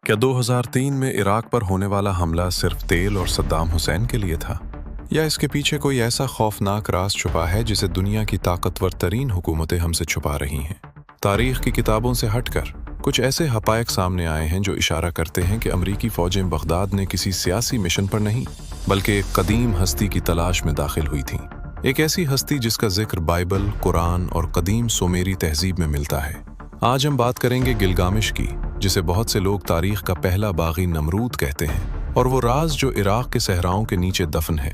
क्या 2003 में इराक पर होने वाला हमला सिर्फ तेल और सद्दाम हुसैन के लिए था? या इसके पीछे कोई ऐसा खौफनाक राज छुपा है जिसे दुनिया की ताकतवर तरीन हुकूमतें हमसे छुपा रही हैं? तारीख की किताबों से हटकर कुछ ऐसे हक़ाइक़ सामने आए हैं जो इशारा करते हैं कि अमरीकी फ़ौजें बगदाद ने किसी सियासी मिशन पर नहीं बल्कि एक कदीम हस्ती की तलाश में दाखिल हुई थीं। एक ऐसी हस्ती जिसका जिक्र बाइबल, कुरान और कदीम सुमेरी तहजीब में मिलता है। आज हम बात करेंगे गिलगामिश की, जिसे बहुत से लोग तारीख का पहला बागी नमरूद कहते हैं, और वो राज जो इराक के सहराओं के नीचे दफन है।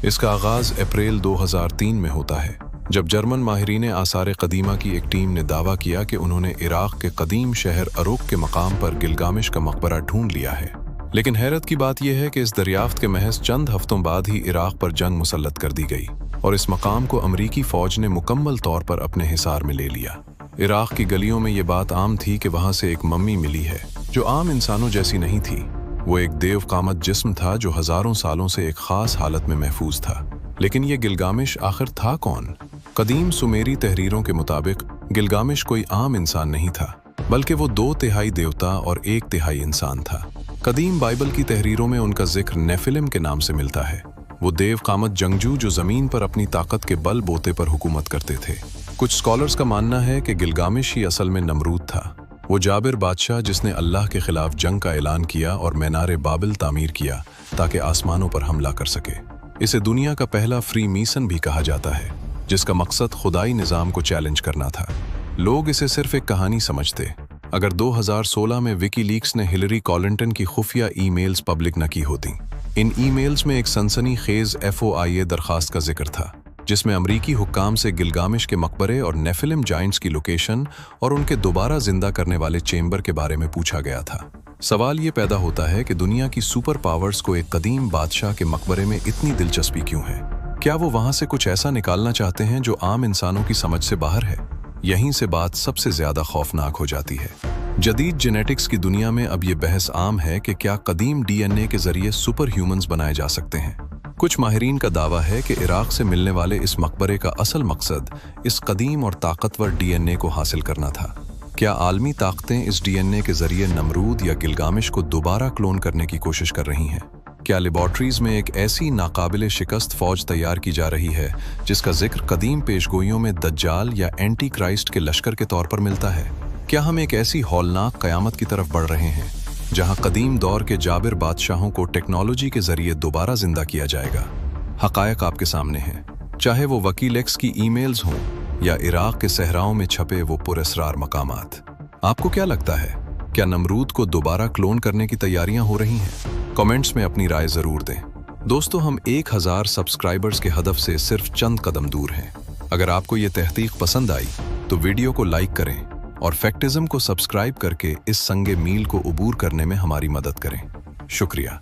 इसका आगाज़ अप्रैल 2003 में होता है, जब जर्मन माहिरीन आसार कदीमा की एक टीम ने दावा किया कि उन्होंने इराक के कदीम शहर अरुक के मकाम पर गिलगामिश का मकबरा ढूंढ लिया है। लेकिन हैरत की बात यह है कि इस दरियाफ्त के महज चंद हफ्तों बाद ही इराक पर जंग मुसल्लत कर दी गई और इस मकाम को अमरीकी फ़ौज ने मुकम्मल तौर पर अपने हिसार में ले लिया। इराक की गलियों में ये बात आम थी कि वहाँ से एक मम्मी मिली है जो आम इंसानों जैसी नहीं थी। वो एक देव कामत जिस्म था जो हज़ारों सालों से एक ख़ास हालत में महफूज था। लेकिन ये गिलगामिश आखिर था कौन? कदीम सुमेरी तहरीरों के मुताबिक गिलगामिश कोई आम इंसान नहीं था, बल्कि वो 2/3 देवता और 1/3 इंसान था। कदीम बाइबल की तहरीरों में उनका जिक्र नेफिलिम के नाम से मिलता है। वो देव कामत जंगजू जो ज़मीन पर अपनी ताकत के बल बोते पर हुकूमत करते थे। कुछ स्कॉलर्स का मानना है कि गिलगामिश ही असल में नमरूद था, वो जाबिर बादशाह जिसने अल्लाह के खिलाफ जंग का ऐलान किया और मीनार बाबिल तामीर किया ताकि आसमानों पर हमला कर सके। इसे दुनिया का पहला फ्री मीसन भी कहा जाता है, जिसका मकसद खुदाई निज़ाम को चैलेंज करना था। लोग इसे सिर्फ एक कहानी समझते। अगर 2016 में विकीलीक्स ने हिलरी क्लिंटन की खुफिया ईमेल्स पब्लिक न की होती। इन ईमेल्स में एक सनसनीखेज FOIA दरखास्त का जिक्र था, जिसमें अमरीकी हुक्काम से गिलगामिश के मकबरे और नेफिलिम जाइंट्स की लोकेशन और उनके दोबारा जिंदा करने वाले चेंबर के बारे में पूछा गया था। सवाल ये पैदा होता है कि दुनिया की सुपर पावर्स को एक कदीम बादशाह के मकबरे में इतनी दिलचस्पी क्यों है? क्या वो वहां से कुछ ऐसा निकालना चाहते हैं जो आम इंसानों की समझ से बाहर है? यहीं से बात सबसे ज्यादा खौफनाक हो जाती है। जदीद जेनेटिक्स की दुनिया में अब ये बहस आम है कि क्या कदीम DNA के जरिए सुपर ह्यूमंस बनाए जा सकते हैं। कुछ माहिरीन का दावा है कि इराक से मिलने वाले इस मकबरे का असल मकसद इस कदीम और ताकतवर DNA को हासिल करना था। क्या आलमी ताकतें इस DNA के जरिए नमरूद या गिलगामिश को दोबारा क्लोन करने की कोशिश कर रही हैं? क्या लेबॉर्ट्रीज में एक ऐसी नाकाबिले शिकस्त फौज तैयार की जा रही है जिसका जिक्र कदीम पेशगोइयों में दज्जाल या एंटी क्राइस्ट के लश्कर के तौर पर मिलता है? क्या हम एक ऐसी हौलनाक क़यामत की तरफ बढ़ रहे हैं जहां कदीम दौर के जाबिर बादशाहों को टेक्नोलॉजी के जरिए दोबारा जिंदा किया जाएगा? हक़ायक़ आपके सामने हैं, चाहे वो वकीलेक्स की ईमेल्स हों या इराक के सहराओं में छपे वो पुरअसरार मकामात। आपको क्या लगता है, क्या नमरूद को दोबारा क्लोन करने की तैयारियां हो रही हैं? कमेंट्स में अपनी राय ज़रूर दें। दोस्तों, हम 1000 सब्सक्राइबर्स के हदफ से सिर्फ चंद कदम दूर हैं। अगर आपको ये तहकीक पसंद आई तो वीडियो को लाइक करें और फैक्टिज्म को सब्सक्राइब करके इस संगे मील को उबूर करने में हमारी मदद करें। शुक्रिया।